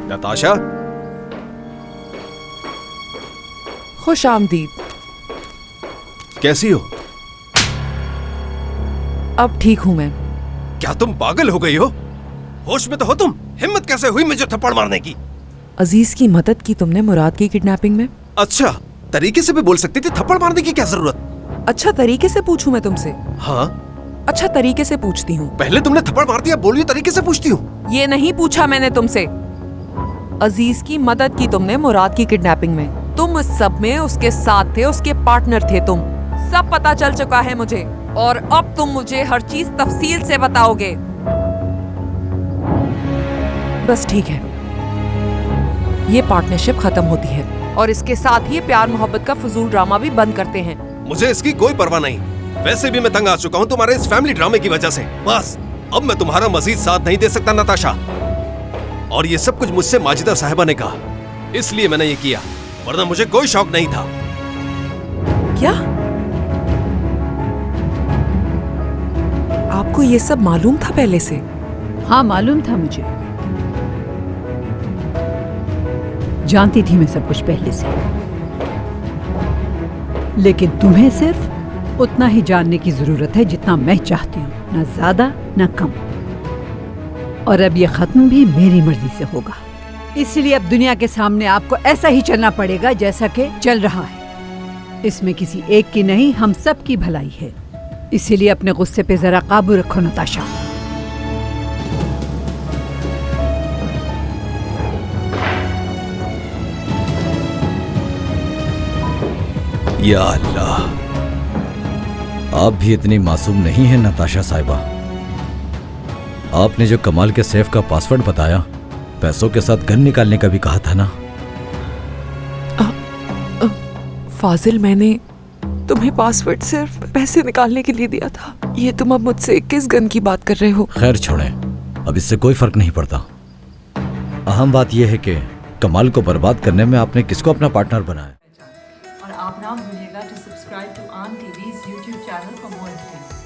नताशा, खुश आमदीद। कैसी हो? अब ठीक हूँ मैं। क्या तुम पागल हो गई हो? होश में तो हो तुम? हिम्मत कैसे हुई मुझे थप्पड़ मारने की? अजीज की मदद की तुमने मुराद की किडनैपिंग में। अच्छा, तरीके से भी बोल सकती थी, थप्पड़ मारने की क्या जरूरत? अच्छा तरीके से पूछूं मैं तुमसे? हाँ। अच्छा तरीके से पूछती हूँ। पहले तुमने थप्पड़ मार दिया, बोलिए तरीके से पूछती हूँ। ये नहीं पूछा मैंने तुमसे। अजीज की मदद की तुमने मुराद की किडनैपिंग में। तुम उस सब में उसके साथ थे, उसके पार्टनर थे तुम। सब पता चल चुका है मुझे और अब तुम मुझे हर चीज तफसील से बताओगे। बस ठीक है, ये पार्टनरशिप खत्म होती है और इसके साथ ही प्यार मोहब्बत का फजूल ड्रामा भी बंद करते हैं। मुझे इसकी कोई परवाह नहीं। वैसे भी मैं तंग आ चुका हूँ तुम्हारे इस फैमिली ड्रामे की वजह से। बस अब मैं तुम्हारा मजीद साथ नहीं दे सकता नताशा। और ये सब कुछ मुझसे माजिदा साहिबा ने कहा, इसलिए मैंने ये किया, वरना मुझे कोई शौक नहीं था। क्या आपको ये सब मालूम था पहले से? हाँ मालूम था मुझे, जानती थी मैं सब कुछ पहले से। लेकिन तुम्हें सिर्फ उतना ही जानने की जरूरत है जितना मैं चाहती हूँ, न ज्यादा न कम। और अब ये खत्म भी मेरी मर्जी से होगा, इसलिए अब दुनिया के सामने आपको ऐसा ही चलना पड़ेगा जैसा कि चल रहा है। इसमें किसी एक की नहीं, हम सब की भलाई है। इसीलिए अपने गुस्से पे जरा काबू रखो नताशा। या अल्लाह, आप भी इतनी मासूम नहीं हैं नताशा साहिबा। आपने जो कमाल के सेफ का पासवर्ड बताया, पैसों के साथ गन निकालने का भी कहा था ना? फाजिल, मैंने तुम्हें पासवर्ड सिर्फ पैसे निकालने के लिए दिया था। ये तुम अब मुझसे किस गन की बात कर रहे हो? खैर छोड़ें, अब इससे कोई फर्क नहीं पड़ता। अहम बात यह है कि कमाल को बर्बाद करने में आपने किसको अपना पार्टनर बनाया। और आप ना भूलिएगा टू सब्सक्राइब टू आन TVs YouTube channel for more information.